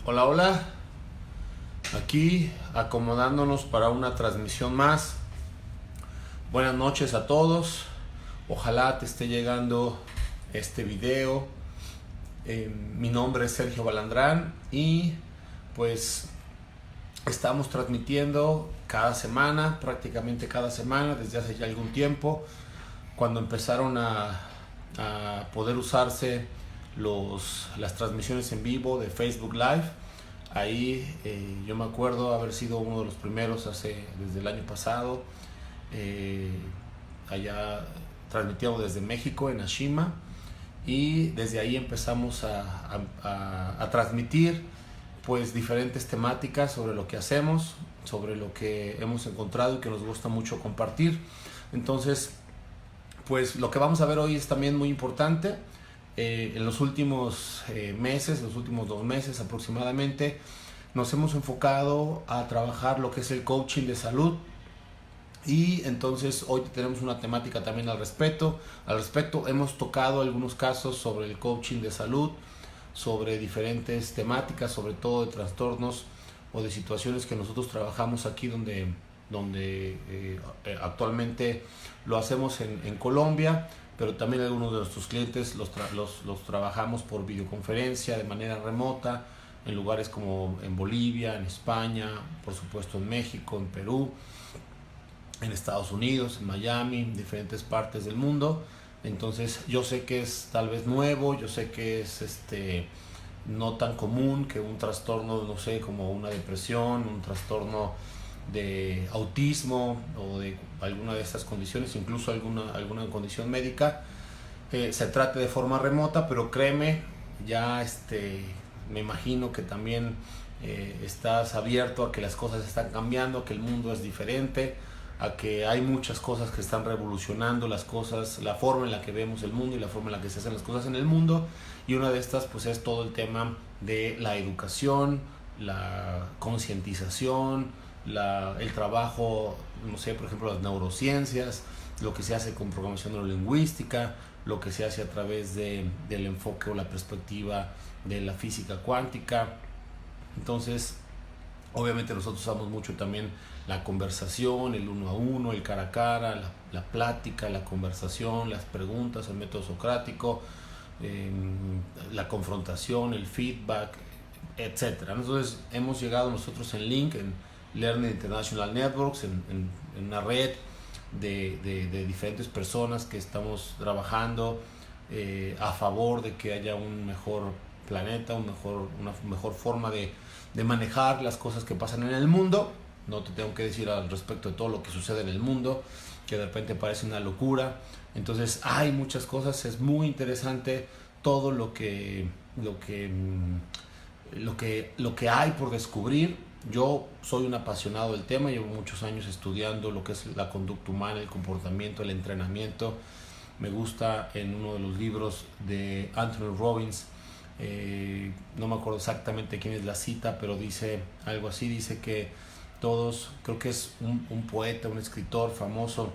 Hola, hola, aquí acomodándonos para una transmisión más. Buenas noches a todos, ojalá te esté llegando este video. Mi nombre es Sergio Balandrán y pues estamos transmitiendo cada semana, prácticamente cada semana desde hace ya algún tiempo, cuando empezaron a poder usarse las transmisiones en vivo de Facebook Live. Ahí yo me acuerdo haber sido uno de los primeros desde el año pasado. Eh, Allá transmitíamos desde México, en Ashima, y desde ahí empezamos a transmitir pues diferentes temáticas sobre lo que hacemos, sobre lo que hemos encontrado y que nos gusta mucho compartir. Entonces, pues lo que vamos a ver hoy es también muy importante. En los últimos meses, los últimos 2 meses aproximadamente, nos hemos enfocado a trabajar lo que es el coaching de salud. Y entonces hoy tenemos una temática también al respecto. Hemos tocado algunos casos sobre el coaching de salud, sobre diferentes temáticas, sobre todo de trastornos o de situaciones que nosotros trabajamos aquí donde actualmente lo hacemos en Colombia, pero también algunos de nuestros clientes los trabajamos por videoconferencia de manera remota en lugares como en Bolivia, en España, por supuesto en México, en Perú, en Estados Unidos, en Miami, en diferentes partes del mundo. Entonces yo sé que es tal vez nuevo, yo sé que es no tan común que un trastorno, no sé, como una depresión, un trastorno de autismo o de alguna de estas condiciones, incluso alguna condición médica, se trate de forma remota, pero créeme, ya me imagino que también estás abierto a que las cosas están cambiando, a que el mundo es diferente, a que hay muchas cosas que están revolucionando las cosas, la forma en la que vemos el mundo y la forma en la que se hacen las cosas en el mundo. Y una de estas pues es todo el tema de la educación, la concientización, el trabajo, no sé, por ejemplo las neurociencias, lo que se hace con programación neurolingüística, lo que se hace a través del enfoque o la perspectiva de la física cuántica. Entonces, obviamente nosotros usamos mucho también la conversación, el uno a uno, el cara a cara, la plática, la conversación, las preguntas, el método socrático, la confrontación, el feedback, etcétera. Entonces hemos llegado nosotros en Link, en Learning International Networks, en una red de diferentes personas que estamos trabajando a favor de que haya un mejor planeta, una mejor forma de manejar las cosas que pasan en el mundo. No te tengo que decir al respecto de todo lo que sucede en el mundo, que de repente parece una locura. Entonces hay muchas cosas, es muy interesante todo lo que hay por descubrir. Yo soy un apasionado del tema, llevo muchos años estudiando lo que es la conducta humana, el comportamiento, el entrenamiento. Me gusta en uno de los libros de Anthony Robbins, no me acuerdo exactamente quién es la cita, pero dice algo así, dice que todos, creo que es un poeta, un escritor famoso,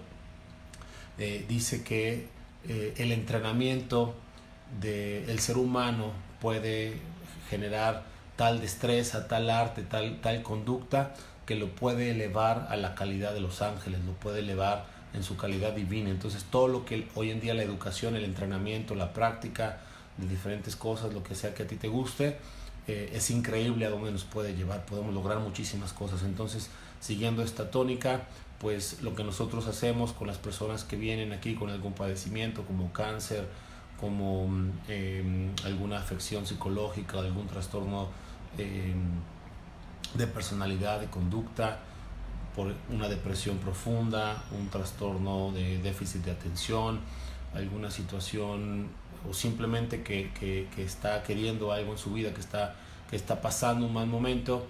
dice que el entrenamiento del ser humano puede generar tal destreza, tal arte, tal conducta, que lo puede elevar a la calidad de los ángeles, lo puede elevar en su calidad divina. Entonces todo lo que hoy en día la educación, el entrenamiento, la práctica de diferentes cosas, lo que sea que a ti te guste, es increíble a dónde nos puede llevar. Podemos lograr muchísimas cosas. Entonces, siguiendo esta tónica, pues lo que nosotros hacemos con las personas que vienen aquí con algún padecimiento como cáncer, como alguna afección psicológica, algún trastorno de personalidad, de conducta, por una depresión profunda, un trastorno de déficit de atención, alguna situación, o simplemente que está queriendo algo en su vida, que está pasando un mal momento,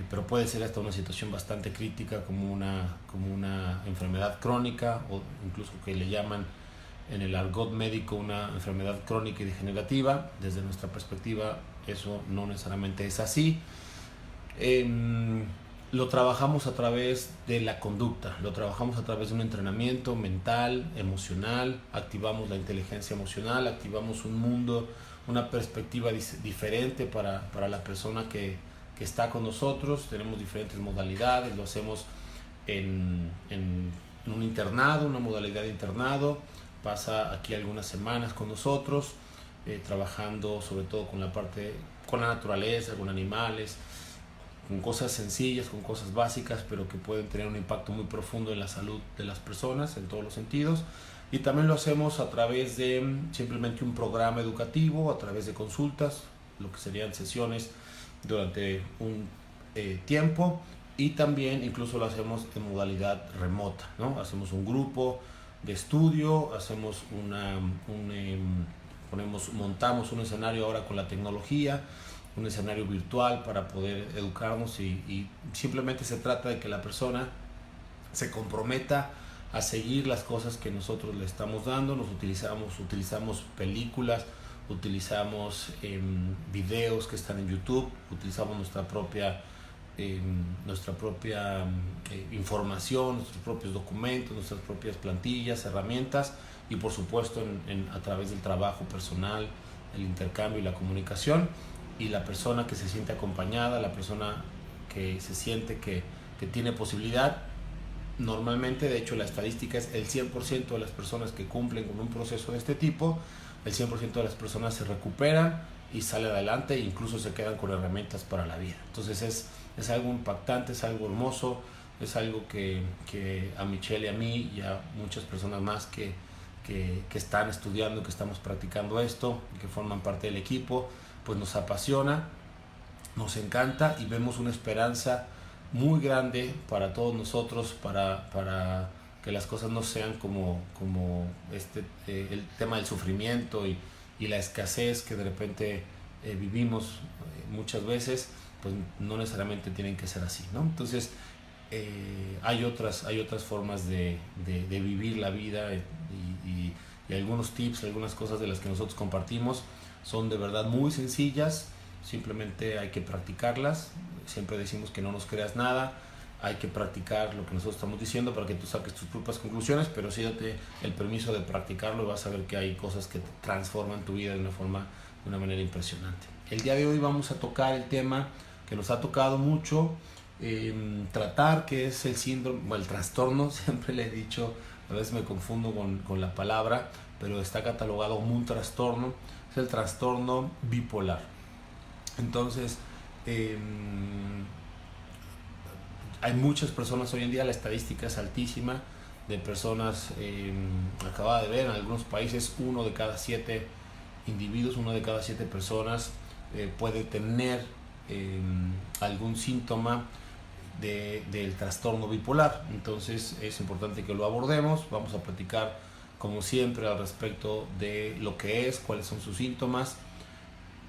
pero puede ser hasta una situación bastante crítica como una enfermedad crónica, o incluso que le llaman en el argot médico una enfermedad crónica y degenerativa. Desde nuestra perspectiva eso no necesariamente es así. Lo trabajamos a través de la conducta, lo trabajamos a través de un entrenamiento mental, emocional, activamos la inteligencia emocional, activamos un mundo una perspectiva diferente para la persona que está con nosotros. Tenemos diferentes modalidades, lo hacemos en un internado, una modalidad de internado. Pasa aquí algunas semanas con nosotros, trabajando sobre todo con la parte, con la naturaleza, con animales, con cosas sencillas, con cosas básicas, pero que pueden tener un impacto muy profundo en la salud de las personas en todos los sentidos. Y también lo hacemos a través de simplemente un programa educativo, a través de consultas, lo que serían sesiones durante un tiempo, y también incluso lo hacemos en modalidad remota, ¿no? Hacemos un grupo de estudio, hacemos montamos un escenario ahora con la tecnología, un escenario virtual para poder educarnos, y simplemente se trata de que la persona se comprometa a seguir las cosas que nosotros le estamos dando. Utilizamos películas, utilizamos videos que están en YouTube, utilizamos nuestra propia información, nuestros propios documentos, nuestras propias plantillas, herramientas, y por supuesto a través del trabajo personal, el intercambio y la comunicación. Y la persona que se siente acompañada, la persona que se siente que tiene posibilidad, normalmente, de hecho la estadística es el 100% de las personas que cumplen con un proceso de este tipo, el 100% de las personas se recuperan y salen adelante, e incluso se quedan con herramientas para la vida. Entonces es algo impactante, es algo hermoso, es algo que a Michelle y a mí y a muchas personas más que están estudiando, que estamos practicando esto, que forman parte del equipo, pues nos apasiona, nos encanta, y vemos una esperanza muy grande para todos nosotros, para que las cosas no sean como el tema del sufrimiento y la escasez que de repente vivimos muchas veces, pues no necesariamente tienen que ser así, ¿no? Entonces hay otras formas de vivir la vida, y algunos tips, algunas cosas de las que nosotros compartimos son de verdad muy sencillas. Simplemente hay que practicarlas. Siempre decimos que no nos creas nada, hay que practicar lo que nosotros estamos diciendo para que tú saques tus propias conclusiones, pero sí date el permiso de practicarlo y vas a ver que hay cosas que transforman tu vida de una manera impresionante. El día de hoy vamos a tocar el tema que nos ha tocado mucho tratar, que es el síndrome o el trastorno. Siempre le he dicho, a veces me confundo con la palabra, pero está catalogado como un trastorno. Es el trastorno bipolar. Entonces hay muchas personas hoy en día, la estadística es altísima de personas, acababa de ver en algunos países 1 de cada 7 individuos, 1 de cada 7 personas puede tener algún síntoma del trastorno bipolar. Entonces es importante que lo abordemos. Vamos a platicar como siempre al respecto de lo que es, cuáles son sus síntomas,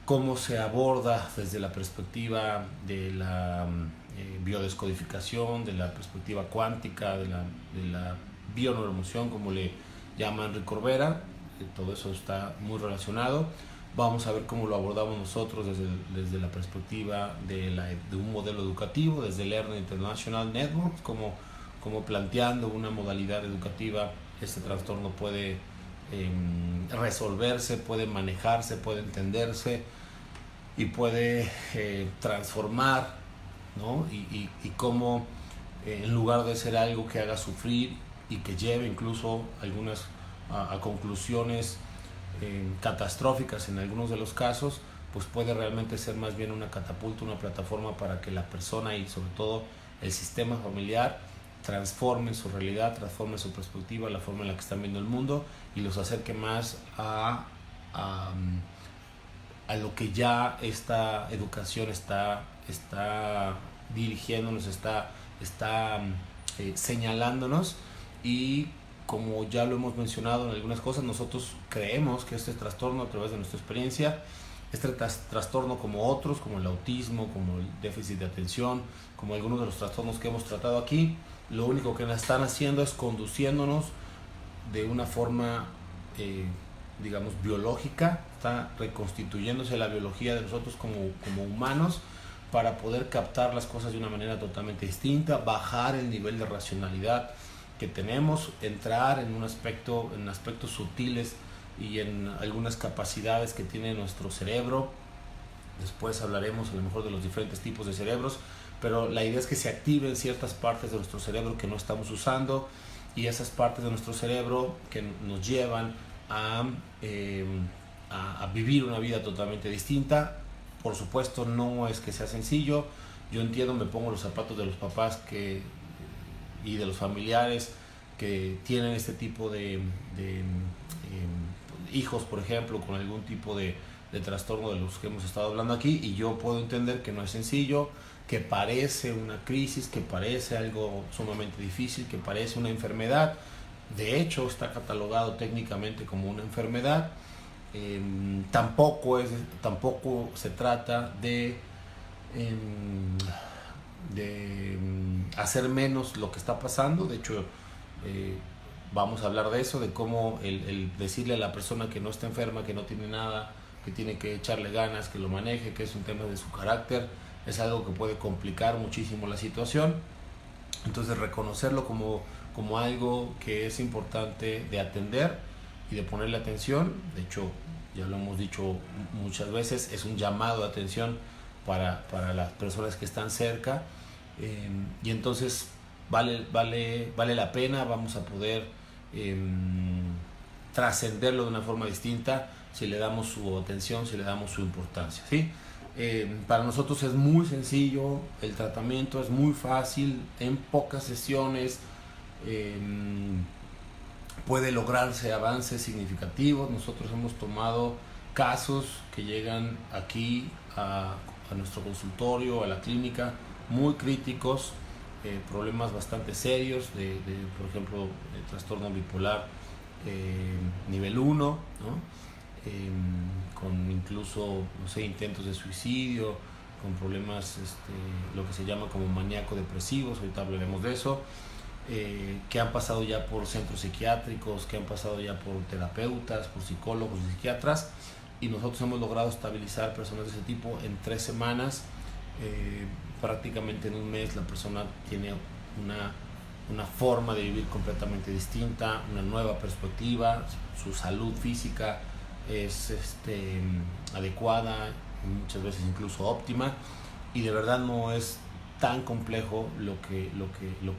cómo se aborda desde la perspectiva de la biodescodificación, de la perspectiva cuántica, de la bioneuroemoción, como le llama Enrique Corbera. Todo eso está muy relacionado. Vamos a ver cómo lo abordamos nosotros desde la perspectiva de un modelo educativo, desde Learning International Network, como planteando una modalidad educativa, este trastorno puede resolverse, puede manejarse, puede entenderse y puede transformar, ¿no? Y cómo en lugar de ser algo que haga sufrir y que lleve incluso algunas a conclusiones catastróficas en algunos de los casos, pues puede realmente ser más bien una catapulta, una plataforma para que la persona y sobre todo el sistema familiar transformen su realidad, transformen su perspectiva, la forma en la que están viendo el mundo, y los acerque más a lo que ya esta educación está dirigiéndonos, está señalándonos. Y como ya lo hemos mencionado en algunas cosas, nosotros creemos que este trastorno, a través de nuestra experiencia, este trastorno, como otros, como el autismo, como el déficit de atención, como algunos de los trastornos que hemos tratado aquí, lo único que están haciendo es conduciéndonos de una forma digamos biológica. Está reconstituyéndose la biología de nosotros como humanos para poder captar las cosas de una manera totalmente distinta, bajar el nivel de racionalidad que tenemos, entrar en aspectos sutiles y en algunas capacidades que tiene nuestro cerebro. Después hablaremos a lo mejor de los diferentes tipos de cerebros, pero la idea es que se activen ciertas partes de nuestro cerebro que no estamos usando, y esas partes de nuestro cerebro que nos llevan a vivir una vida totalmente distinta. Por supuesto, no es que sea sencillo. Yo entiendo, me pongo los zapatos de los papás y de los familiares que tienen este tipo de hijos, por ejemplo, con algún tipo de trastorno de los que hemos estado hablando aquí, y yo puedo entender que no es sencillo, que parece una crisis, que parece algo sumamente difícil, que parece una enfermedad. De hecho, está catalogado técnicamente como una enfermedad. Tampoco se trata de hacer menos lo que está pasando. De hecho, vamos a hablar de eso, de cómo el decirle a la persona que no está enferma, que no tiene nada, que tiene que echarle ganas, que lo maneje, que es un tema de su carácter, es algo que puede complicar muchísimo la situación. Entonces, reconocerlo como algo que es importante de atender y de ponerle atención. De hecho, ya lo hemos dicho muchas veces, es un llamado de atención para las personas que están cerca, y entonces vale la pena. Vamos a poder trascenderlo de una forma distinta si le damos su atención, si le damos su importancia, ¿sí? Para nosotros es muy sencillo, el tratamiento es muy fácil, en pocas sesiones puede lograrse avances significativos. Nosotros hemos tomado casos que llegan aquí a nuestro consultorio, a la clínica, muy críticos, problemas bastante serios por ejemplo, el trastorno bipolar nivel 1, ¿no? Con incluso, no sé, intentos de suicidio, con problemas, lo que se llama como maníaco-depresivos, ahorita hablaremos de eso, que han pasado ya por centros psiquiátricos, que han pasado ya por terapeutas, por psicólogos y psiquiatras, y nosotros hemos logrado estabilizar personas de ese tipo en 3 semanas. Prácticamente en un mes la persona tiene una forma de vivir completamente distinta, una nueva perspectiva, su salud física es adecuada, muchas veces incluso óptima, y de verdad no es tan complejo lo que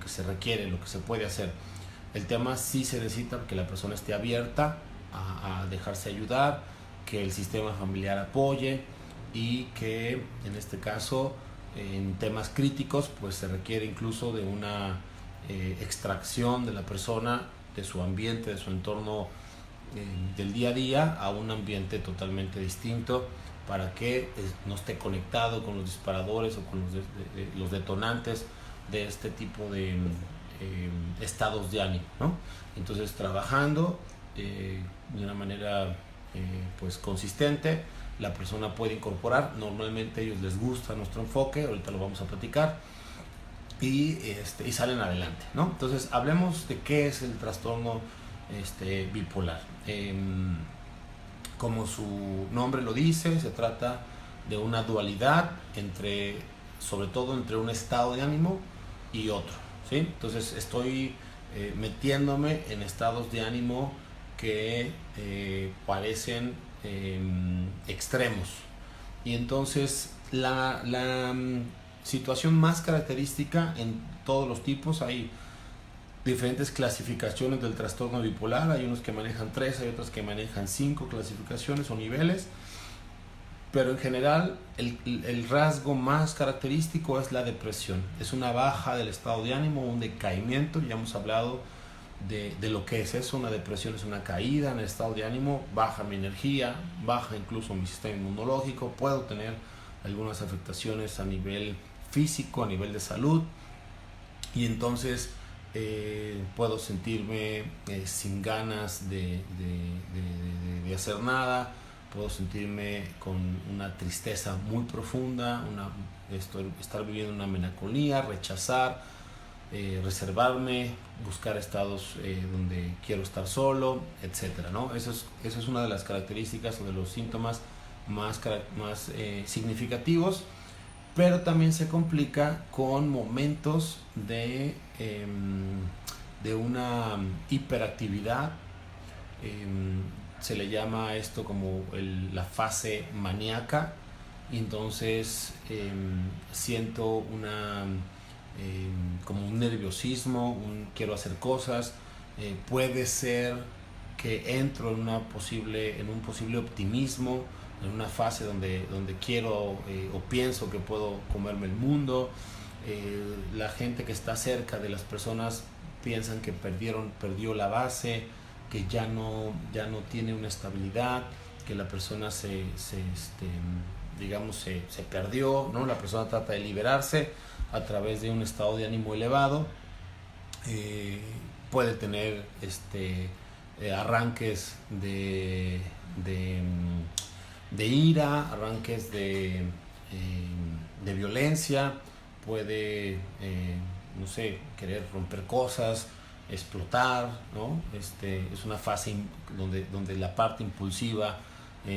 se requiere, lo que se puede hacer. El tema sí se necesita que la persona esté abierta a dejarse ayudar, que el sistema familiar apoye, y que en este caso, en temas críticos, pues se requiere incluso de una extracción de la persona, de su ambiente, de su entorno del día a día, a un ambiente totalmente distinto, para que no esté conectado con los disparadores o con los detonantes de este tipo de estados de ánimo, ¿no? Entonces, trabajando de una manera pues consistente, la persona puede incorporar. Normalmente a ellos les gusta nuestro enfoque, ahorita lo vamos a platicar, y salen adelante, ¿no? Entonces, hablemos de qué es el trastorno bipolar. Como su nombre lo dice, se trata de una dualidad sobre todo entre un estado de ánimo y otro, ¿sí? Entonces, estoy metiéndome en estados de ánimo que parecen extremos, y entonces la situación más característica en todos los tipos, hay diferentes clasificaciones del trastorno bipolar, hay unos que manejan 3, hay otros que manejan 5 clasificaciones o niveles, pero en general el rasgo más característico es la depresión. Es una baja del estado de ánimo, un decaimiento. Ya hemos hablado de lo que es eso. Una depresión es una caída en el estado de ánimo, baja mi energía, baja incluso mi sistema inmunológico, puedo tener algunas afectaciones a nivel físico, a nivel de salud, y entonces puedo sentirme sin ganas de hacer nada, puedo sentirme con una tristeza muy profunda, estar viviendo una melancolía, rechazar, reservarme, buscar estados donde quiero estar solo, etcétera, ¿no? Eso es una de las características o de los síntomas más significativos, pero también se complica con momentos de una hiperactividad, se le llama a esto como la fase maníaca. Y entonces siento como un nerviosismo, quiero hacer cosas. Puede ser que entro en un posible optimismo, en una fase donde quiero o pienso que puedo comerme el mundo. La gente que está cerca de las personas piensan que perdió la base, que ya no tiene una estabilidad, que la persona se perdió, ¿no? La persona trata de liberarse a través de un estado de ánimo elevado. Puede tener arranques de ira, arranques de violencia, puede, no sé, querer romper cosas, explotar, ¿no? Es una fase donde la parte impulsiva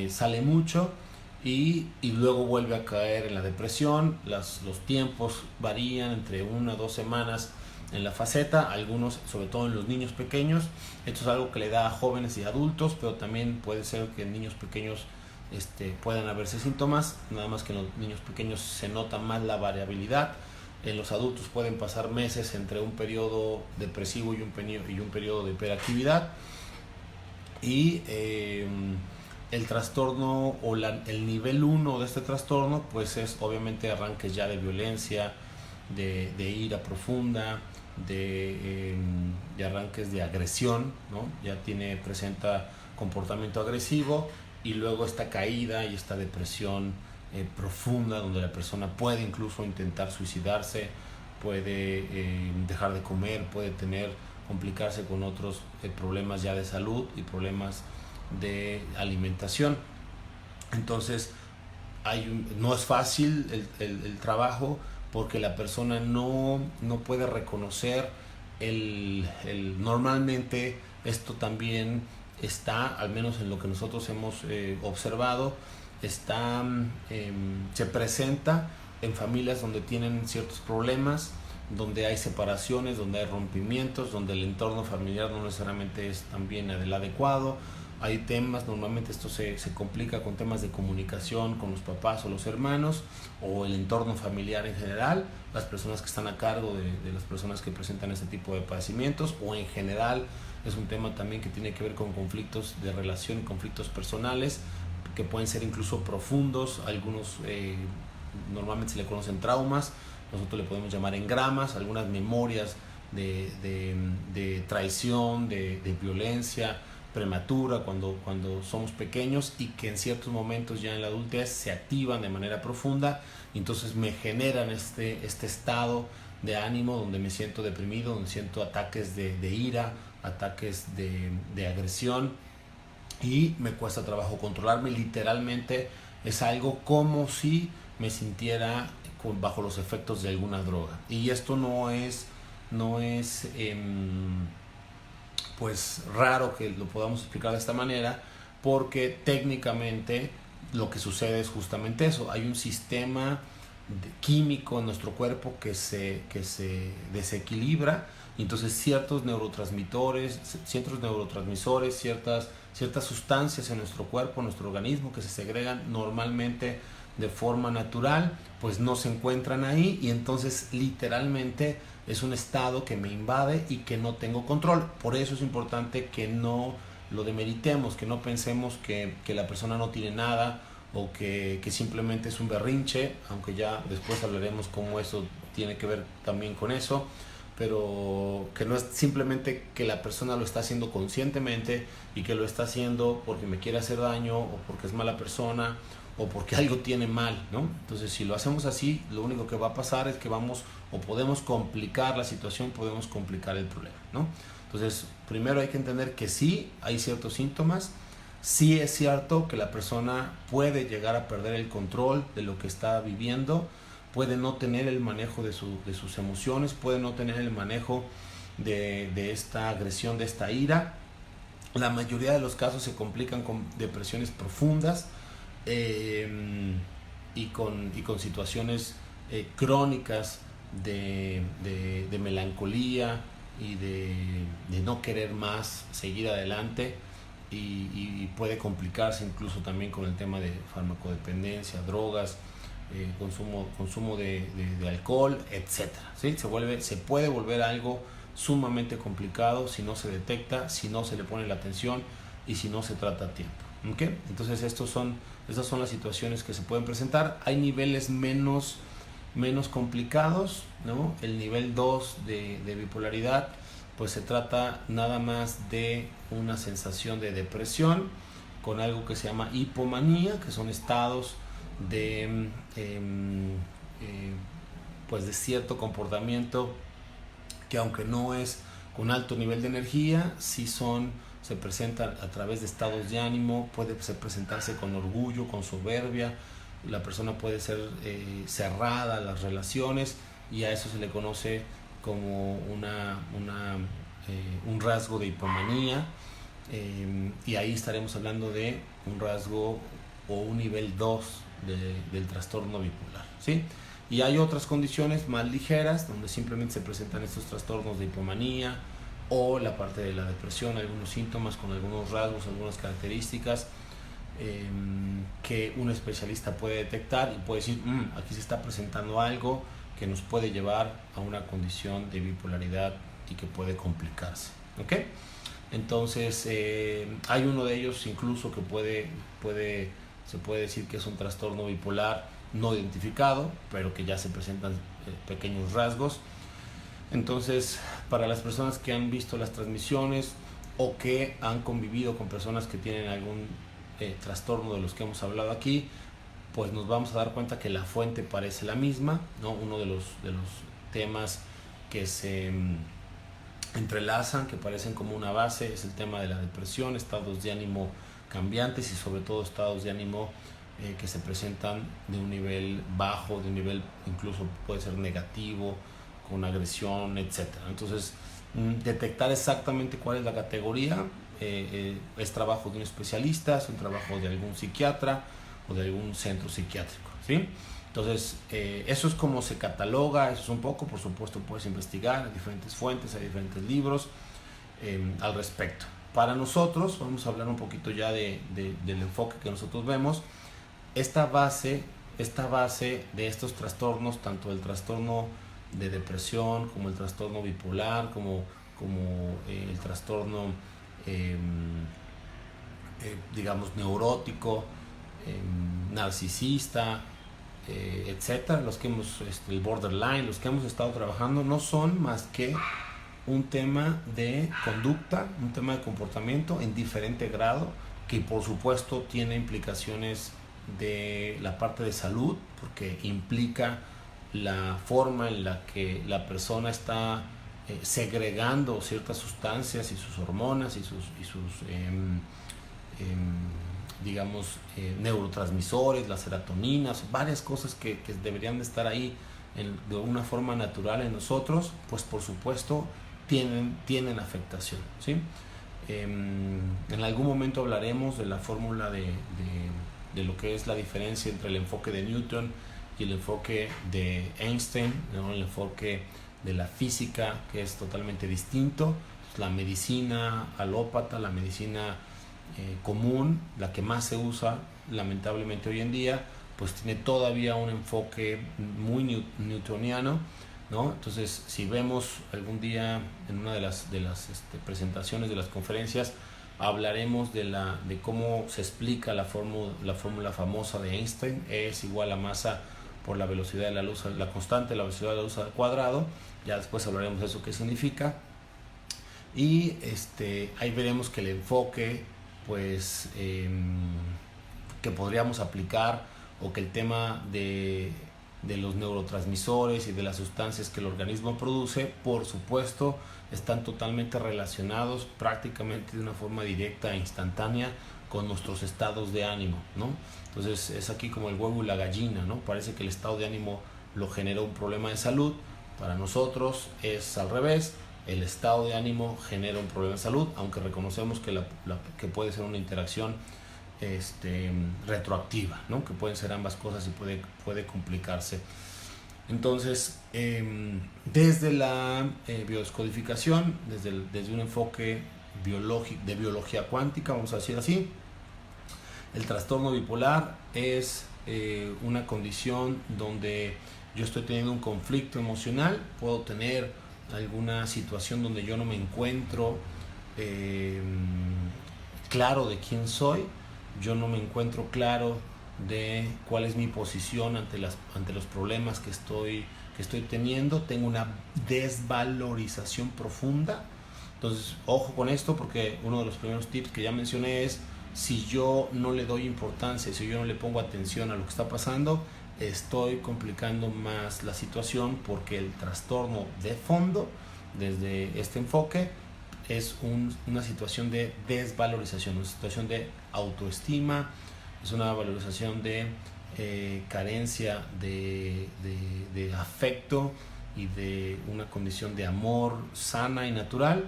sale mucho y luego vuelve a caer en la depresión. Los tiempos varían entre 1 a 2 semanas en la faceta, algunos, sobre todo en los niños pequeños. Esto es algo que le da a jóvenes y adultos, pero también puede ser que en niños pequeños puedan haberse síntomas, nada más que en los niños pequeños se nota más la variabilidad. En los adultos pueden pasar meses entre un periodo depresivo y un periodo de hiperactividad. Y el trastorno o el nivel 1 de este trastorno pues es obviamente arranques ya de violencia, de ira profunda, de arranques de agresión, ¿no? Ya presenta comportamiento agresivo y luego esta caída y esta depresión profunda donde la persona puede incluso intentar suicidarse, puede dejar de comer, puede complicarse con otros problemas ya de salud y problemas de alimentación. Entonces no es fácil el trabajo porque la persona no puede reconocer normalmente esto también está, al menos en lo que nosotros hemos observado, se presenta en familias donde tienen ciertos problemas, donde hay separaciones, donde hay rompimientos, donde el entorno familiar no necesariamente es también el adecuado. Hay temas, normalmente esto se complica con temas de comunicación con los papás o los hermanos o el entorno familiar en general, las personas que están a cargo de las personas que presentan este tipo de padecimientos, o en general es un tema también que tiene que ver con conflictos de relación y conflictos personales que pueden ser incluso profundos. Algunos normalmente se le conocen traumas, nosotros le podemos llamar engramas, algunas memorias de traición, de violencia prematura cuando somos pequeños y que en ciertos momentos ya en la adultez se activan de manera profunda y entonces me generan este estado de ánimo donde me siento deprimido, donde siento ataques de ira, ataques de agresión y me cuesta trabajo controlarme. Literalmente es algo como si me sintiera bajo los efectos de alguna droga, y esto no es pues raro que lo podamos explicar de esta manera, porque técnicamente lo que sucede es justamente eso. Hay un sistema químico en nuestro cuerpo que se desequilibra, y entonces ciertos neurotransmisores, ciertas sustancias en nuestro cuerpo, en nuestro organismo, que se segregan normalmente de forma natural, pues no se encuentran ahí, y entonces literalmente es un estado que me invade y que no tengo control. Por eso es importante que no lo demeritemos, que no pensemos que la persona no tiene nada o que simplemente es un berrinche, aunque ya después hablaremos cómo eso tiene que ver también con eso, pero que no es simplemente que la persona lo está haciendo conscientemente y que lo está haciendo porque me quiere hacer daño o porque es mala persona o porque algo tiene mal, ¿no? Entonces, si lo hacemos así, lo único que va a pasar es que podemos complicar la situación, podemos complicar el problema, ¿no? Entonces, primero hay que entender que sí hay ciertos síntomas, sí es cierto que la persona puede llegar a perder el control de lo que está viviendo, puede no tener el manejo de sus emociones, puede no tener el manejo de esta agresión, de esta ira. La mayoría de los casos se complican con depresiones profundas, y con situaciones crónicas de melancolía y de no querer más seguir adelante, y puede complicarse incluso también con el tema de farmacodependencia, drogas, consumo de alcohol, etcétera, ¿sí? Se puede volver algo sumamente complicado si no se detecta, si no se le pone la atención y si no se trata a tiempo. ¿Okay? Entonces estas son las situaciones que se pueden presentar. Hay niveles menos complicados, ¿no? El nivel 2 de bipolaridad, pues se trata nada más de una sensación de depresión con algo que se llama hipomanía, que son estados de pues de cierto comportamiento que, aunque no es con alto nivel de energía, sí se presentan a través de estados de ánimo. Puede presentarse con orgullo, con soberbia. La persona puede ser cerrada a las relaciones, y a eso se le conoce como un rasgo de hipomanía, y ahí estaremos hablando de un rasgo o un nivel 2 del trastorno bipolar, ¿sí? Y hay otras condiciones más ligeras donde simplemente se presentan estos trastornos de hipomanía o la parte de la depresión, algunos síntomas con algunos rasgos, algunas características que un especialista puede detectar y puede decir, aquí se está presentando algo que nos puede llevar a una condición de bipolaridad y que puede complicarse, ¿ok? Entonces hay uno de ellos incluso que se puede decir que es un trastorno bipolar no identificado, pero que ya se presentan pequeños rasgos. Entonces, para las personas que han visto las transmisiones o que han convivido con personas que tienen algún trastorno de los que hemos hablado aquí, pues nos vamos a dar cuenta que la fuente parece la misma, ¿no? Uno de los temas que se entrelazan, que parecen como una base, es el tema de la depresión, estados de ánimo cambiantes y sobre todo estados de ánimo que se presentan de un nivel bajo, de un nivel incluso puede ser negativo, con agresión, etcétera. Entonces, detectar exactamente cuál es la categoría es trabajo de un especialista, es un trabajo de algún psiquiatra o de algún centro psiquiátrico, ¿sí? Entonces, eso es como se cataloga, eso es un poco. Por supuesto, puedes investigar, hay diferentes fuentes, hay diferentes libros al respecto. Para nosotros, vamos a hablar un poquito ya del enfoque que nosotros vemos. Esta base de estos trastornos, tanto el trastorno de depresión como el trastorno bipolar, como el trastorno digamos neurótico, narcisista, etcétera, los que hemos el borderline, los que hemos estado trabajando, no son más que un tema de conducta, un tema de comportamiento en diferente grado, que por supuesto tiene implicaciones de la parte de salud, porque implica la forma en la que la persona está segregando ciertas sustancias y sus hormonas y sus digamos neurotransmisores, las serotoninas, varias cosas que deberían de estar ahí de una forma natural en nosotros, pues por supuesto tienen afectación, ¿sí? En algún momento hablaremos de la fórmula de lo que es la diferencia entre el enfoque de Newton y el enfoque de Einstein, ¿no? El enfoque de la física, que es totalmente distinto. La medicina alópata, la medicina común, la que más se usa lamentablemente hoy en día, pues tiene todavía un enfoque muy newtoniano, ¿no? Entonces, si vemos algún día en una de las presentaciones de las conferencias, hablaremos de cómo se explica la fórmula famosa de Einstein, es igual a masa por la velocidad de la luz, la constante de la velocidad de la luz al cuadrado. Ya después hablaremos de eso, qué significa. Y ahí veremos que el enfoque, pues, que podríamos aplicar, o que el tema de los neurotransmisores y de las sustancias que el organismo produce, por supuesto, están totalmente relacionados prácticamente de una forma directa e instantánea con nuestros estados de ánimo, ¿no? Entonces es aquí como el huevo y la gallina, ¿no? Parece que el estado de ánimo lo genera un problema de salud. Para nosotros es al revés, el estado de ánimo genera un problema de salud, aunque reconocemos que puede ser una interacción retroactiva, ¿no? Que pueden ser ambas cosas y puede complicarse. Entonces, desde la biodescodificación, desde un enfoque de biología cuántica, vamos a decir así. El trastorno bipolar es una condición donde yo estoy teniendo un conflicto emocional, puedo tener alguna situación donde yo no me encuentro claro de quién soy, yo no me encuentro claro de cuál es mi posición ante los problemas que estoy teniendo, tengo una desvalorización profunda. Entonces, ojo con esto, porque uno de los primeros tips que ya mencioné es: si yo no le doy importancia, si yo no le pongo atención a lo que está pasando, estoy complicando más la situación, porque el trastorno de fondo, desde este enfoque, es una situación de desvalorización, una situación de autoestima, es una valorización de carencia de afecto y de una condición de amor sana y natural,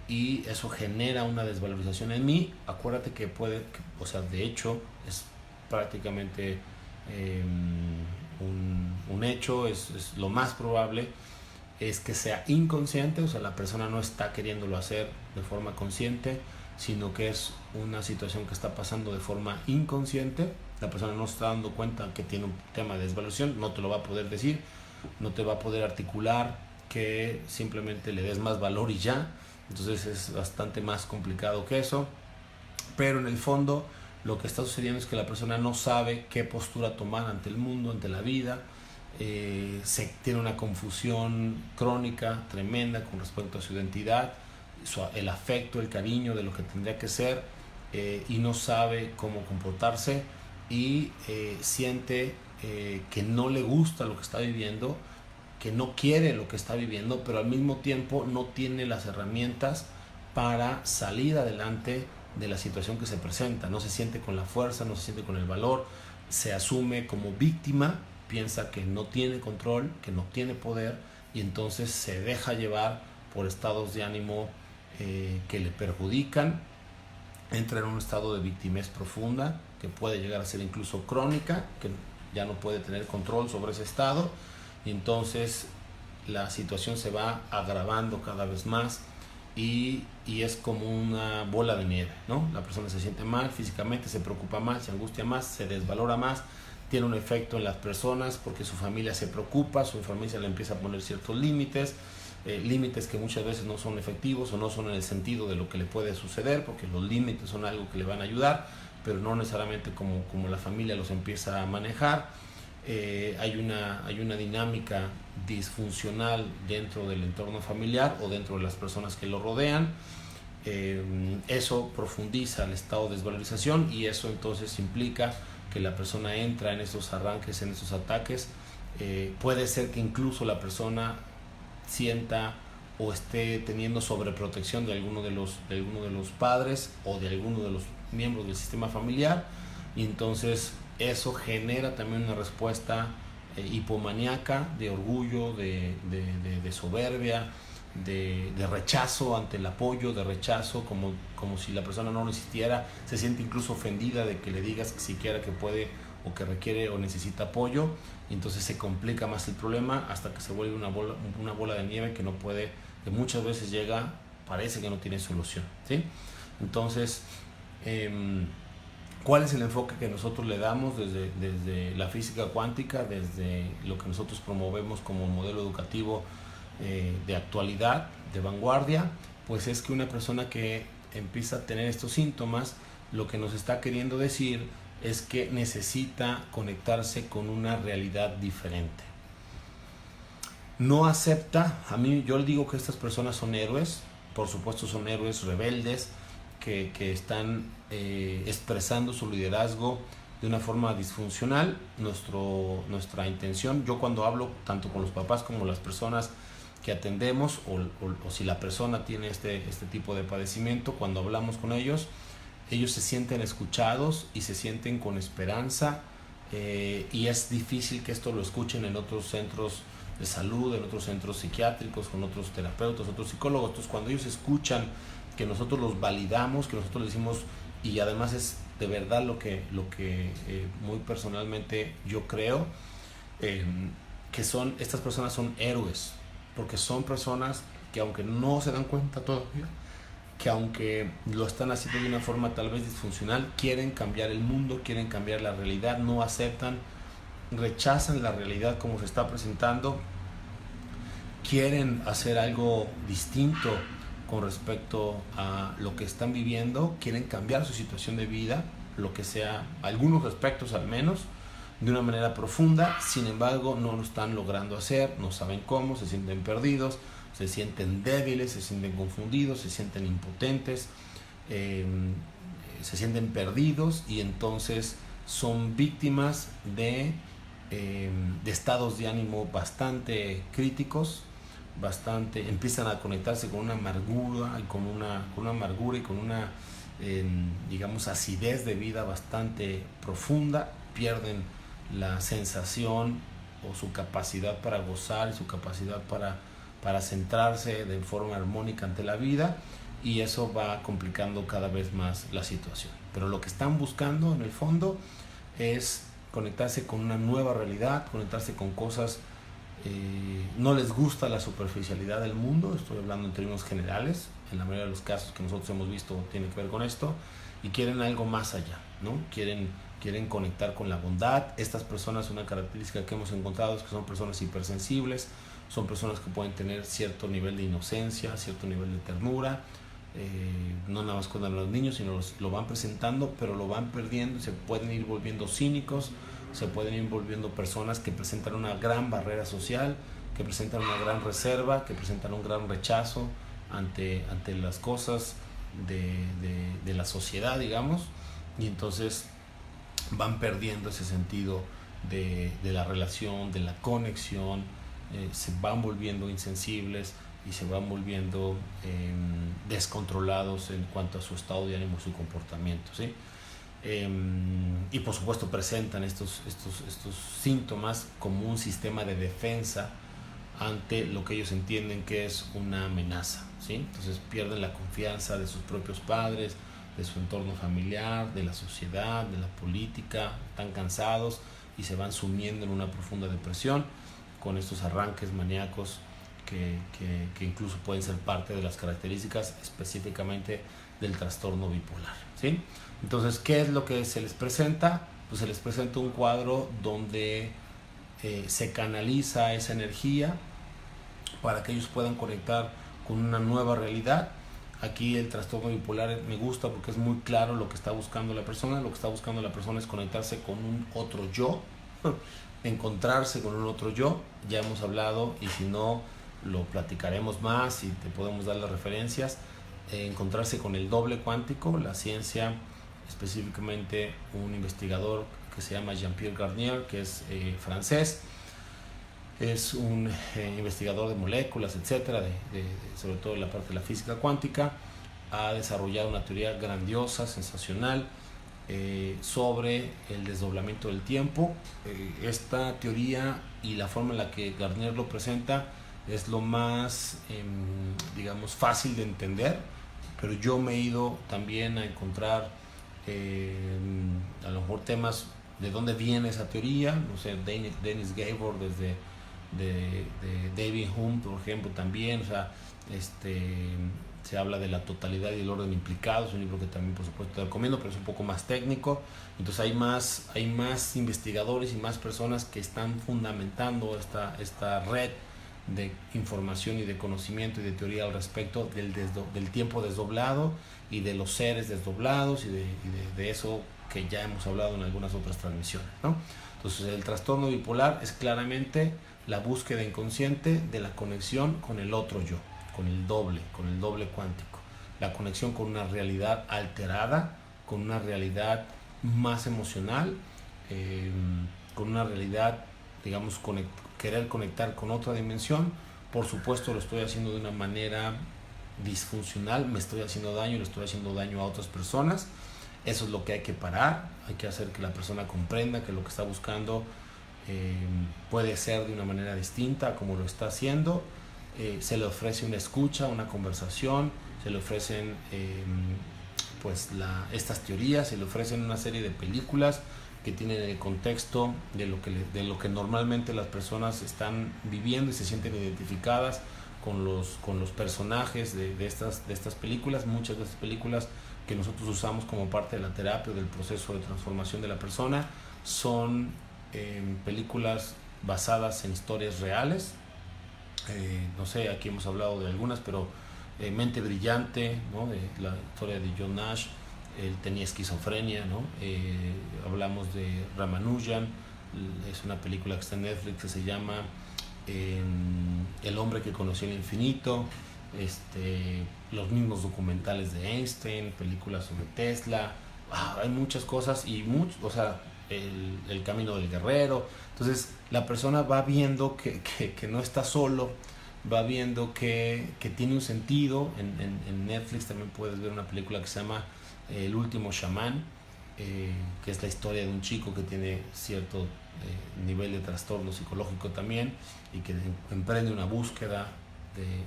y eso genera una desvalorización en mí. Acuérdate que de hecho es prácticamente un hecho, es lo más probable es que sea inconsciente, o sea, la persona no está queriéndolo hacer de forma consciente, sino que es una situación que está pasando de forma inconsciente. La persona no se está dando cuenta que tiene un tema de desvalorización, no te lo va a poder decir, no te va a poder articular que simplemente le des más valor y ya. Entonces es bastante más complicado que eso, pero en el fondo lo que está sucediendo es que la persona no sabe qué postura tomar ante el mundo, ante la vida. Se tiene una confusión crónica tremenda con respecto a su identidad, el afecto, el cariño de lo que tendría que ser, y no sabe cómo comportarse, y siente que no le gusta lo que está viviendo, que no quiere lo que está viviendo, pero al mismo tiempo no tiene las herramientas para salir adelante de la situación que se presenta. No se siente con la fuerza, no se siente con el valor, se asume como víctima, piensa que no tiene control, que no tiene poder, y entonces se deja llevar por estados de ánimo que le perjudican. Entra en un estado de victimez profunda, que puede llegar a ser incluso crónica, que ya no puede tener control sobre ese estado, y entonces la situación se va agravando cada vez más, y es como una bola de nieve, ¿no? La persona se siente mal físicamente, se preocupa más, se angustia más, se desvalora más, tiene un efecto en las personas porque su familia se preocupa, su familia le empieza a poner ciertos límites, límites que muchas veces no son efectivos o no son en el sentido de lo que le puede suceder, porque los límites son algo que le van a ayudar, pero no necesariamente como la familia los empieza a manejar. Hay una dinámica disfuncional dentro del entorno familiar o dentro de las personas que lo rodean. Eso profundiza el estado de desvalorización, y eso entonces implica que la persona entra en esos arranques, en esos ataques. Puede ser que incluso la persona sienta o esté teniendo sobreprotección de alguno de los padres o de alguno de los miembros del sistema familiar, y entonces eso genera también una respuesta hipomaníaca, de orgullo, de soberbia, de rechazo ante el apoyo, de rechazo, como si la persona no lo existiera. Se siente incluso ofendida de que le digas que siquiera que puede o que requiere o necesita apoyo, y entonces se complica más el problema hasta que se vuelve una bola de nieve que no puede, que muchas veces parece que no tiene solución, ¿sí? Entonces, ¿cuál es el enfoque que nosotros le damos desde la física cuántica, desde lo que nosotros promovemos como modelo educativo de actualidad, de vanguardia? Pues es que una persona que empieza a tener estos síntomas, lo que nos está queriendo decir es que necesita conectarse con una realidad diferente. No acepta, yo le digo que estas personas son héroes, por supuesto son héroes rebeldes, que están expresando su liderazgo de una forma disfuncional. Nuestra intención, yo cuando hablo tanto con los papás como las personas que atendemos, o si la persona tiene este tipo de padecimiento, cuando hablamos con ellos se sienten escuchados y se sienten con esperanza, y es difícil que esto lo escuchen en otros centros de salud, en otros centros psiquiátricos, con otros terapeutas, otros psicólogos. Entonces, cuando ellos escuchan que nosotros los validamos, que nosotros les decimos, y además es de verdad lo que muy personalmente yo creo, que estas personas son héroes, porque son personas que, aunque no se dan cuenta todavía, que aunque lo están haciendo de una forma tal vez disfuncional, quieren cambiar el mundo, quieren cambiar la realidad, no aceptan, rechazan la realidad como se está presentando, quieren hacer algo distinto con respecto a lo que están viviendo, quieren cambiar su situación de vida, lo que sea, algunos aspectos al menos, de una manera profunda. Sin embargo, no lo están logrando hacer, no saben cómo, se sienten perdidos, se sienten débiles, se sienten confundidos, se sienten impotentes, se sienten perdidos, y entonces son víctimas de estados de ánimo bastante críticos, empiezan a conectarse con una amargura y con una digamos acidez de vida bastante profunda, pierden la sensación o su capacidad para gozar, su capacidad para centrarse de forma armónica ante la vida, y eso va complicando cada vez más la situación. Pero lo que están buscando en el fondo es conectarse con una nueva realidad, conectarse con cosas. No les gusta la superficialidad del mundo, estoy hablando en términos generales, en la mayoría de los casos que nosotros hemos visto tiene que ver con esto, y quieren algo más allá, ¿no? Quieren conectar con la bondad. Estas personas, una característica que hemos encontrado es que son personas hipersensibles, son personas que pueden tener cierto nivel de inocencia, cierto nivel de ternura, no nada más con los niños, sino lo van presentando, pero lo van perdiendo y se pueden ir volviendo cínicos, se pueden ir volviendo personas que presentan una gran barrera social, que presentan una gran reserva, que presentan un gran rechazo ante las cosas de la sociedad, digamos, y entonces van perdiendo ese sentido de la relación, de la conexión, se van volviendo insensibles y se van volviendo descontrolados en cuanto a su estado de ánimo, su comportamiento, ¿sí? Y por supuesto presentan estos síntomas como un sistema de defensa ante lo que ellos entienden que es una amenaza, ¿sí? Entonces pierden la confianza de sus propios padres, de su entorno familiar, de la sociedad, de la política, están cansados y se van sumiendo en una profunda depresión con estos arranques maníacos que incluso pueden ser parte de las características específicamente del trastorno bipolar, ¿sí? Entonces, ¿qué es lo que se les presenta? Pues se les presenta un cuadro donde se canaliza esa energía para que ellos puedan conectar con una nueva realidad. Aquí el trastorno bipolar me gusta porque es muy claro lo que está buscando la persona. Lo que está buscando la persona es conectarse con un otro yo, encontrarse con un otro yo. Ya hemos hablado, y si no, lo platicaremos más y te podemos dar las referencias. Encontrarse con el doble cuántico, la ciencia, específicamente un investigador que se llama Jean-Pierre Garnier, que es francés, es un investigador de moléculas, etcétera, sobre todo en la parte de la física cuántica. Ha desarrollado una teoría grandiosa, sensacional, sobre el desdoblamiento del tiempo. Esta teoría y la forma en la que Garnier lo presenta es lo más, digamos, fácil de entender, pero yo me he ido también a encontrar a lo mejor temas de dónde viene esa teoría, no sé, Dennis Gabor desde de David Hume, por ejemplo, también, o sea, se habla de la totalidad y el orden implicado. Es un libro que también por supuesto te recomiendo, pero es un poco más técnico. Entonces hay más investigadores y más personas que están fundamentando esta red de información y de conocimiento y de teoría al respecto del tiempo desdoblado y de los seres desdoblados y de eso que ya hemos hablado en algunas otras transmisiones, ¿no? Entonces el trastorno bipolar es claramente la búsqueda inconsciente de la conexión con el otro yo, con el doble cuántico, la conexión con una realidad alterada, con una realidad más emocional, con una realidad, digamos, querer conectar con otra dimensión. Por supuesto lo estoy haciendo de una manera disfuncional, me estoy haciendo daño, le estoy haciendo daño a otras personas. Eso es lo que hay que parar, hay que hacer que la persona comprenda que lo que está buscando puede ser de una manera distinta a como lo está haciendo. Se le ofrece una escucha, una conversación, se le ofrecen estas teorías, se le ofrecen una serie de películas que tienen el contexto de lo que normalmente las personas están viviendo y se sienten identificadas con los personajes de estas películas. Muchas de estas películas que nosotros usamos como parte de la terapia, del proceso de transformación de la persona, son películas basadas en historias reales. No sé, aquí hemos hablado de algunas, pero Mente Brillante, ¿no? De la historia de John Nash, él tenía esquizofrenia, ¿no? Hablamos de Ramanujan, es una película que está en Netflix que se llama El hombre que conoció el infinito. Los mismos documentales de Einstein, películas sobre Tesla. Hay muchas cosas y o sea, el camino del guerrero. Entonces la persona va viendo que no está solo, va viendo que tiene un sentido. En Netflix también puedes ver una película que se llama El último chamán, que es la historia de un chico que tiene cierto nivel de trastorno psicológico también, y que emprende una búsqueda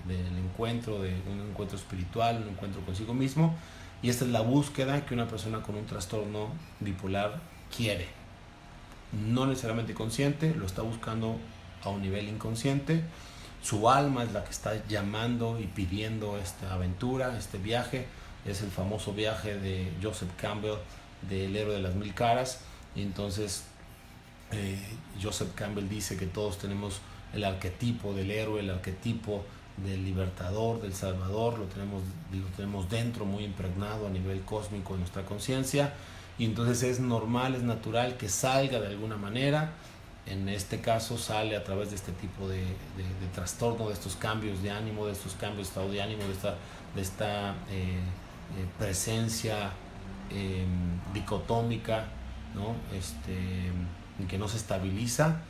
del encuentro, de un encuentro espiritual, un encuentro consigo mismo. Y esta es la búsqueda que una persona con un trastorno bipolar quiere, no necesariamente consciente, lo está buscando a un nivel inconsciente. Su alma es la que está llamando y pidiendo esta aventura, este viaje. Es el famoso viaje de Joseph Campbell, del héroe de las mil caras. Y entonces Joseph Campbell dice que todos tenemos el arquetipo del héroe, el arquetipo del libertador, del salvador, lo tenemos dentro, muy impregnado a nivel cósmico en nuestra conciencia. Y entonces es normal, es natural que salga de alguna manera. En este caso sale a través de este tipo de trastorno, de estos cambios de ánimo, de estos cambios de estado de ánimo, de esta presencia dicotómica, ¿no? Que no se estabiliza,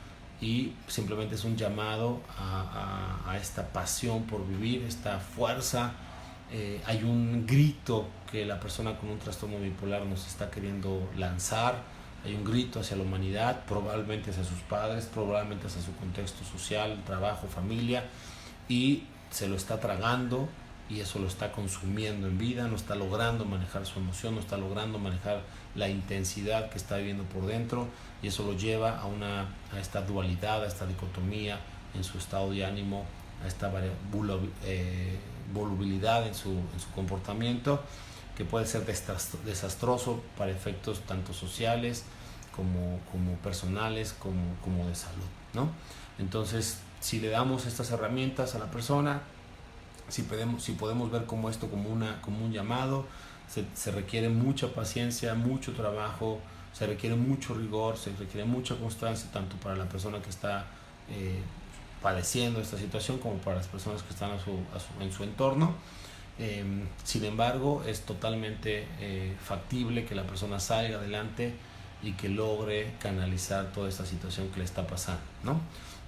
y simplemente es un llamado a esta pasión por vivir, esta fuerza. Hay un grito que la persona con un trastorno bipolar nos está queriendo lanzar. Hay un grito hacia la humanidad, probablemente hacia sus padres, probablemente hacia su contexto social, trabajo, familia, y se lo está tragando, y eso lo está consumiendo en vida. No está logrando manejar su emoción, no está logrando manejar la intensidad que está viviendo por dentro, y eso lo lleva a esta dualidad, a esta dicotomía en su estado de ánimo, a esta volubilidad en su comportamiento, que puede ser desastroso para efectos tanto sociales como personales, como de salud, ¿no? Entonces, si le damos estas herramientas a la persona, si podemos ver como esto como un llamado, se requiere mucha paciencia, mucho trabajo, se requiere mucho rigor, se requiere mucha constancia, tanto para la persona que está padeciendo esta situación como para las personas que están en su entorno. Sin embargo, es totalmente factible que la persona salga adelante y que logre canalizar toda esta situación que le está pasando, ¿no?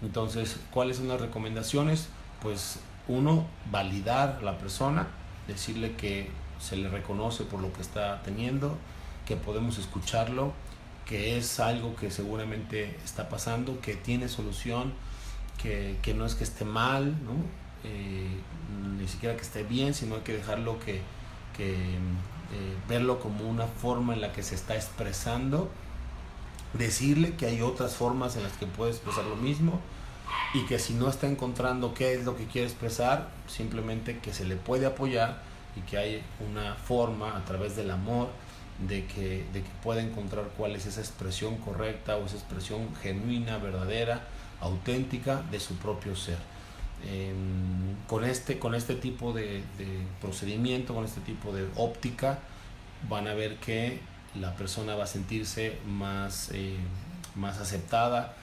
Entonces, ¿cuáles son las recomendaciones? Pues uno, validar a la persona, decirle que se le reconoce por lo que está teniendo, que podemos escucharlo, que es algo que seguramente está pasando, que tiene solución, que no es que esté mal, ¿no? Ni siquiera que esté bien, sino hay que dejarlo verlo como una forma en la que se está expresando, decirle que hay otras formas en las que puede expresar lo mismo, y que si no está encontrando qué es lo que quiere expresar, simplemente que se le puede apoyar, y que hay una forma a través del amor de que pueda encontrar cuál es esa expresión correcta, o esa expresión genuina, verdadera, auténtica de su propio ser. Con este tipo de procedimiento, con este tipo de óptica, van a ver que la persona va a sentirse más aceptada,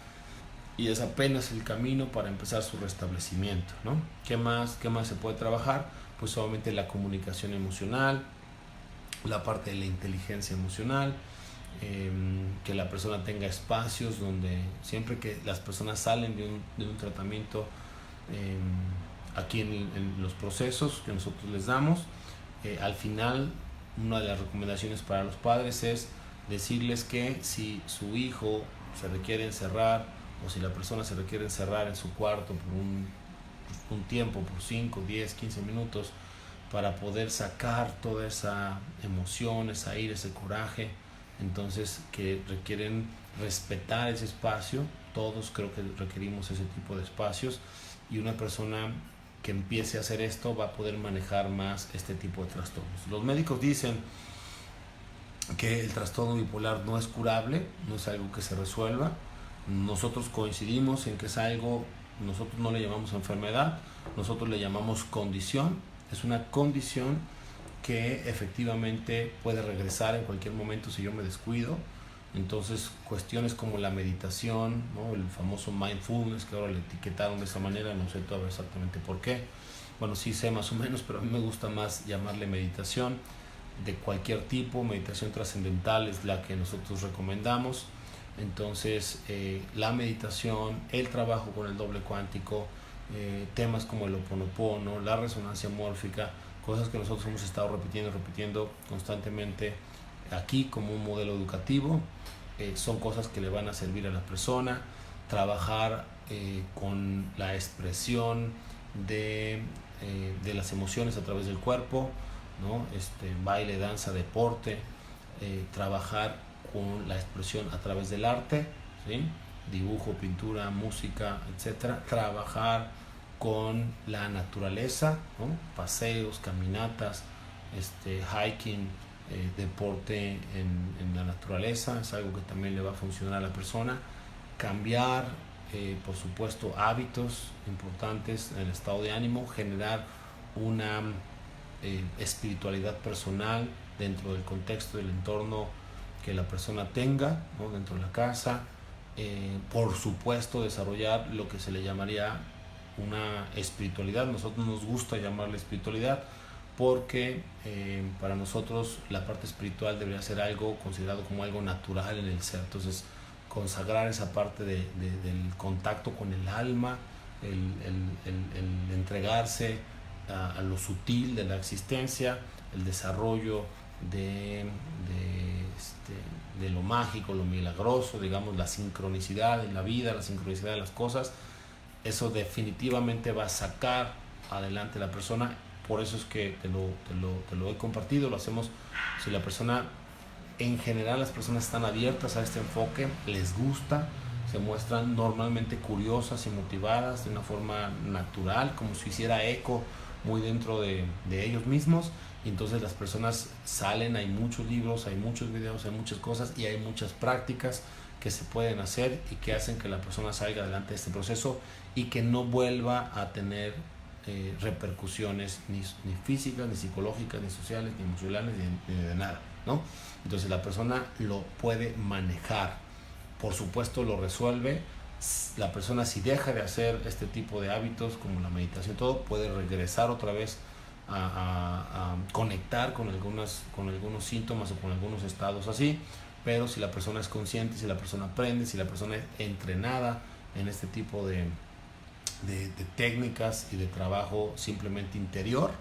y es apenas el camino para empezar su restablecimiento, ¿no? ¿Qué más se puede trabajar? Pues obviamente la comunicación emocional, la parte de la inteligencia emocional, que la persona tenga espacios donde, siempre que las personas salen de un tratamiento, aquí en los procesos que nosotros les damos, al final, una de las recomendaciones para los padres es decirles que si su hijo se requiere encerrar, o si la persona se requiere encerrar en su cuarto por un tiempo, por 5, 10, 15 minutos, para poder sacar toda esa emoción, esa ira, ese coraje, entonces que requieren respetar ese espacio. Todos creo que requerimos ese tipo de espacios, y una persona que empiece a hacer esto va a poder manejar más este tipo de trastornos. Los médicos dicen que el trastorno bipolar no es curable, no es algo que se resuelva. Nosotros coincidimos en que es algo, nosotros no le llamamos enfermedad, nosotros le llamamos condición. Es una condición que efectivamente puede regresar en cualquier momento si yo me descuido. Entonces, cuestiones como la meditación, ¿no? El famoso mindfulness, que ahora le etiquetaron de esa manera, no sé todavía exactamente por qué. Bueno, sí sé más o menos, pero a mí me gusta más llamarle meditación de cualquier tipo. Meditación trascendental es la que nosotros recomendamos. Entonces, la meditación, el trabajo con el doble cuántico, temas como el Ho'oponopono, la resonancia mórfica, cosas que nosotros hemos estado repitiendo constantemente aquí como un modelo educativo, son cosas que le van a servir a la persona. Trabajar con la expresión de las emociones a través del cuerpo, ¿no? Baile, danza, deporte, trabajar con la expresión a través del arte, ¿sí? Dibujo, pintura, música, etcétera. Trabajar con la naturaleza, ¿no? Paseos, caminatas, hiking, deporte en la naturaleza, es algo que también le va a funcionar a la persona. Cambiar, por supuesto, hábitos importantes en el estado de ánimo, generar una espiritualidad personal dentro del contexto del entorno que la persona tenga, ¿no? Dentro de la casa. Por supuesto, desarrollar lo que se le llamaría una espiritualidad. Nosotros nos gusta llamarle espiritualidad porque para nosotros la parte espiritual debería ser algo considerado como algo natural en el ser. Entonces, consagrar esa parte del contacto con el alma, el entregarse a lo sutil de la existencia, el desarrollo de lo mágico, lo milagroso, digamos, la sincronicidad en la vida, la sincronicidad de las cosas. Eso definitivamente va a sacar adelante a la persona. Por eso es que te lo he compartido. Lo hacemos si la persona, en general las personas están abiertas a este enfoque, les gusta, se muestran normalmente curiosas y motivadas de una forma natural, como si hiciera eco muy dentro de ellos mismos. Y entonces las personas salen, hay muchos libros, hay muchos videos, hay muchas cosas y hay muchas prácticas que se pueden hacer y que hacen que la persona salga adelante de este proceso y que no vuelva a tener repercusiones ni físicas, ni psicológicas, ni sociales, ni emocionales, ni de nada, ¿no? Entonces la persona lo puede manejar, por supuesto lo resuelve. La persona, si deja de hacer este tipo de hábitos como la meditación, todo, puede regresar otra vez a conectar con algunos síntomas o con algunos estados así. Pero si la persona es consciente, si la persona aprende, si la persona es entrenada en este tipo de técnicas y de trabajo simplemente interior,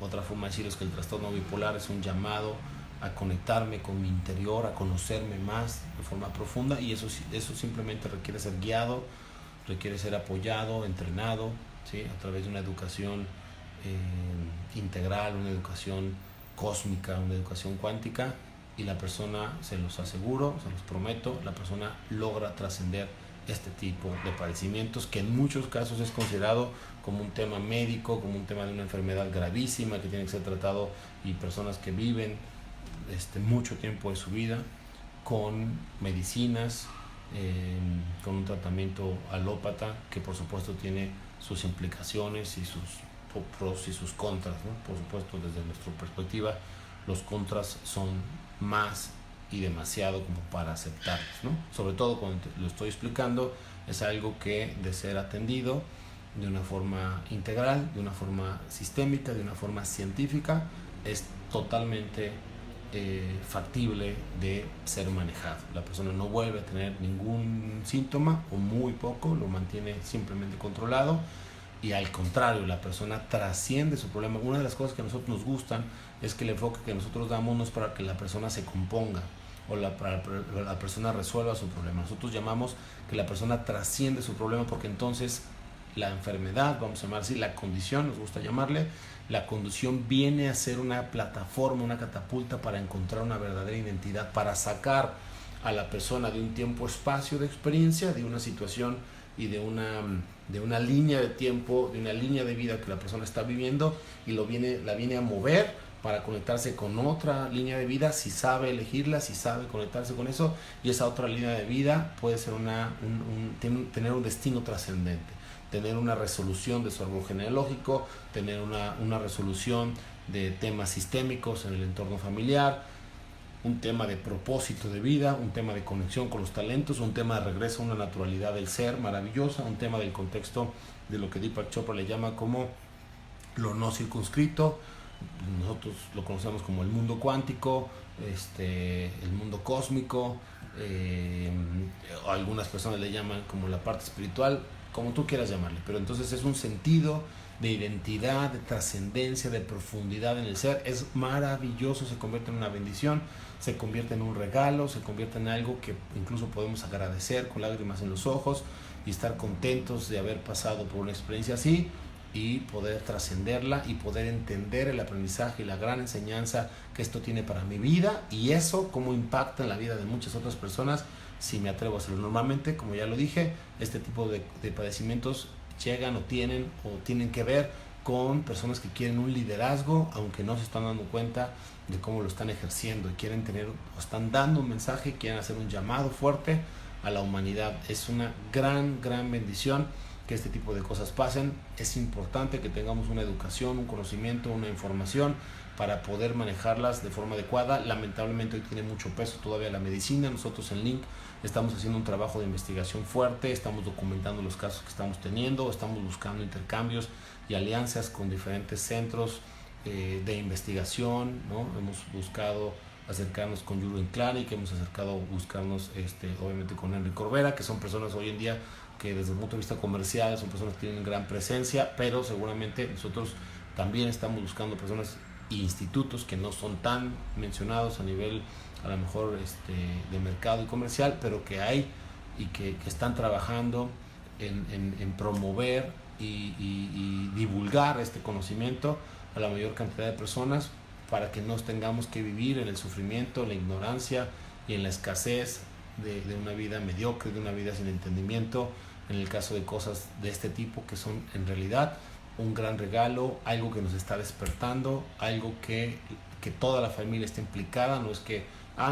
otra forma de decirlo es que el trastorno bipolar es un llamado a conectarme con mi interior, a conocerme más de forma profunda, y eso simplemente requiere ser guiado, requiere ser apoyado, entrenado, ¿sí? A través de una educación integral, una educación cósmica, una educación cuántica, y la persona, se los aseguro, se los prometo, la persona logra trascender este tipo de padecimientos, que en muchos casos es considerado como un tema médico, como un tema de una enfermedad gravísima que tiene que ser tratado, y personas que viven mucho tiempo de su vida con medicinas, con un tratamiento alópata que por supuesto tiene sus implicaciones y sus pros y sus contras, ¿no? Por supuesto, desde nuestra perspectiva, los contras son más y demasiado como para aceptarlos, ¿no? Sobre todo cuando lo estoy explicando, es algo que, de ser atendido de una forma integral, de una forma sistémica, de una forma científica, es totalmente factible de ser manejado. La persona no vuelve a tener ningún síntoma o muy poco, lo mantiene simplemente controlado, y al contrario, la persona trasciende su problema. Una de las cosas que a nosotros nos gustan es que el enfoque que nosotros damos no es para que la persona se componga o para que la persona resuelva su problema. Nosotros llamamos que la persona trasciende su problema, porque entonces la enfermedad, vamos a llamar así, la condición, nos gusta llamarle, la condición viene a ser una plataforma, una catapulta para encontrar una verdadera identidad, para sacar a la persona de un tiempo-espacio de experiencia, de una situación y de una línea de tiempo, de una línea de vida que la persona está viviendo y la viene a mover para conectarse con otra línea de vida, si sabe elegirla, si sabe conectarse con eso, y esa otra línea de vida puede ser tener un destino trascendente, tener una resolución de su árbol genealógico, tener una resolución de temas sistémicos en el entorno familiar, un tema de propósito de vida, un tema de conexión con los talentos, un tema de regreso a una naturalidad del ser maravillosa, un tema del contexto de lo que Deepak Chopra le llama como lo no circunscrito. Nosotros lo conocemos como el mundo cuántico, el mundo cósmico, algunas personas le llaman como la parte espiritual, como tú quieras llamarle, pero entonces es un sentido de identidad, de trascendencia, de profundidad en el ser. Es maravilloso, se convierte en una bendición, se convierte en un regalo, se convierte en algo que incluso podemos agradecer con lágrimas en los ojos y estar contentos de haber pasado por una experiencia así y poder trascenderla y poder entender el aprendizaje y la gran enseñanza que esto tiene para mi vida, y eso cómo impacta en la vida de muchas otras personas si me atrevo a hacerlo. Normalmente, como ya lo dije, este tipo de padecimientos llegan o tienen que ver con personas que quieren un liderazgo, aunque no se están dando cuenta de cómo lo están ejerciendo, y quieren tener o están dando un mensaje, quieren hacer un llamado fuerte a la humanidad. Es una gran bendición que este tipo de cosas pasen. Es importante que tengamos una educación, un conocimiento, una información para poder manejarlas de forma adecuada. Lamentablemente hoy tiene mucho peso todavía la medicina. Nosotros en Link estamos haciendo un trabajo de investigación fuerte, estamos documentando los casos que estamos teniendo, estamos buscando intercambios y alianzas con diferentes centros de investigación, ¿no? Hemos buscado acercarnos con Jürgen Klarik, hemos buscarnos obviamente con Henry Corbera, que son personas hoy en día que desde el punto de vista comercial son personas que tienen gran presencia, pero seguramente nosotros también estamos buscando personas e institutos que no son tan mencionados a nivel a lo mejor de mercado y comercial, pero que hay y que están trabajando en promover y divulgar este conocimiento a la mayor cantidad de personas, para que no tengamos que vivir en el sufrimiento, en la ignorancia y en la escasez de una vida mediocre, de una vida sin entendimiento, en el caso de cosas de este tipo que son en realidad un gran regalo, algo que nos está despertando, algo que toda la familia está implicada. No es que,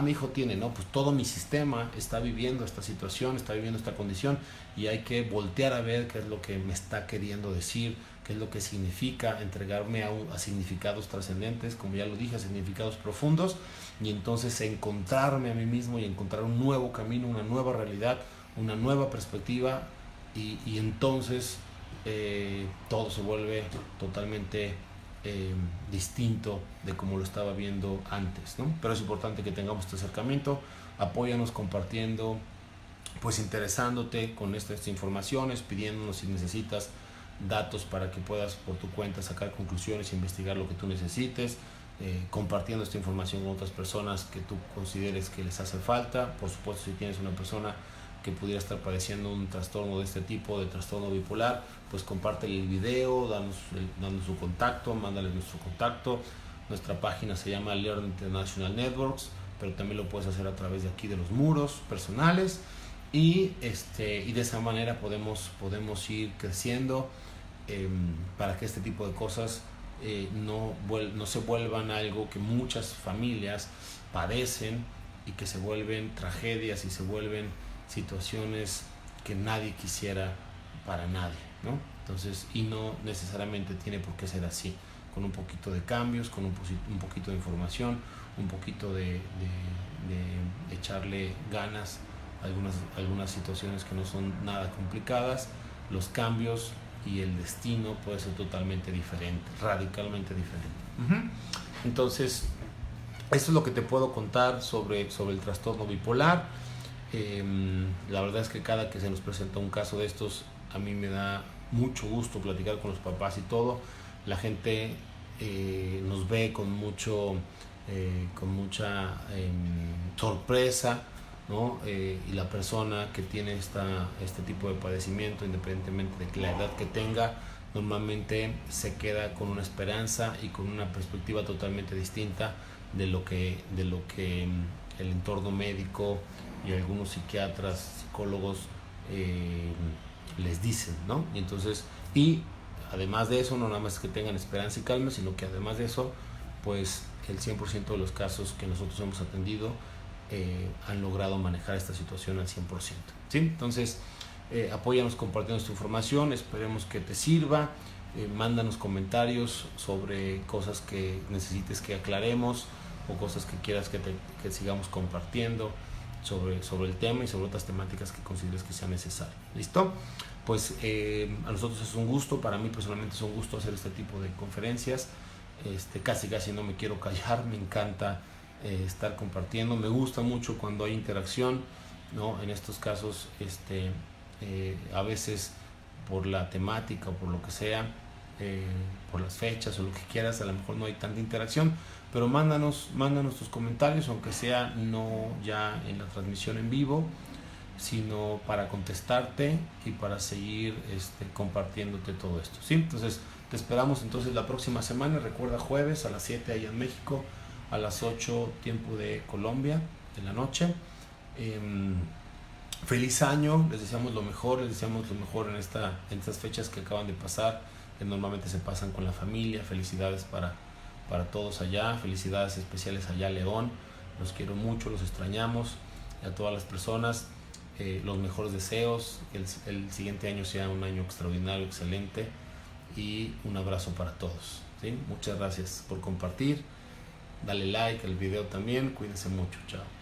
mi hijo tiene, no, pues todo mi sistema está viviendo esta situación, está viviendo esta condición, y hay que voltear a ver qué es lo que me está queriendo decir, qué es lo que significa entregarme a significados trascendentes, como ya lo dije, a significados profundos, y entonces encontrarme a mí mismo y encontrar un nuevo camino, una nueva realidad, una nueva perspectiva, y entonces todo se vuelve totalmente distinto de como lo estaba viendo antes, ¿no? Pero es importante que tengamos este acercamiento. Apóyanos compartiendo, pues interesándote con estas informaciones, pidiéndonos si necesitas datos para que puedas por tu cuenta sacar conclusiones e investigar lo que tú necesites, compartiendo esta información con otras personas que tú consideres que les hace falta. Por supuesto, si tienes una persona que pudiera estar padeciendo un trastorno de este tipo, de trastorno bipolar, pues compártele el video, danos su contacto, mándale nuestro contacto. Nuestra página se llama Learn International Networks, pero también lo puedes hacer a través de aquí de los muros personales, y de esa manera podemos ir creciendo para que este tipo de cosas no se vuelvan algo que muchas familias padecen y que se vuelven tragedias y se vuelven situaciones que nadie quisiera para nadie, ¿no? Entonces, y no necesariamente tiene por qué ser así. Con un poquito de cambios, con un poquito de información, un poquito de echarle ganas a algunas situaciones que no son nada complicadas, los cambios y el destino puede ser totalmente diferente, radicalmente diferente. Entonces, esto es lo que te puedo contar sobre el trastorno bipolar. La verdad es que cada que se nos presenta un caso de estos, a mí me da mucho gusto platicar con los papás y todo. La gente nos ve con mucha sorpresa, ¿no? Y la persona que tiene este tipo de padecimiento, independientemente de la edad que tenga, normalmente se queda con una esperanza y con una perspectiva totalmente distinta de lo que el entorno médico y algunos psiquiatras, psicólogos les dicen, ¿no? Y entonces, y además de eso, no nada más que tengan esperanza y calma, sino que además de eso, pues el 100% de los casos que nosotros hemos atendido han logrado manejar esta situación al 100%, ¿sí? Entonces, apóyanos compartiendo esta información, esperemos que te sirva, mándanos comentarios sobre cosas que necesites que aclaremos o cosas que quieras que sigamos compartiendo sobre el tema y sobre otras temáticas que consideres que sea necesario. ¿Listo? Pues a nosotros es un gusto, para mí personalmente es un gusto hacer este tipo de conferencias. Casi no me quiero callar, me encanta estar compartiendo, me gusta mucho cuando hay interacción, ¿no? En estos casos, a veces por la temática o por lo que sea, por las fechas o lo que quieras, a lo mejor no hay tanta interacción, pero mándanos tus comentarios, aunque sea no ya en la transmisión en vivo, sino para contestarte y para seguir compartiéndote todo esto, ¿sí? Entonces te esperamos entonces la próxima semana, recuerda, jueves a las 7 allá en México, a las 8 tiempo de Colombia de la noche. Feliz año, les deseamos lo mejor en estas fechas que acaban de pasar, que normalmente se pasan con la familia. Felicidades para todos allá, felicidades especiales allá León, los quiero mucho, los extrañamos, y a todas las personas los mejores deseos, que el siguiente año sea un año extraordinario, excelente, y un abrazo para todos, ¿sí? Muchas gracias por compartir, dale like al video también, cuídense mucho, chao.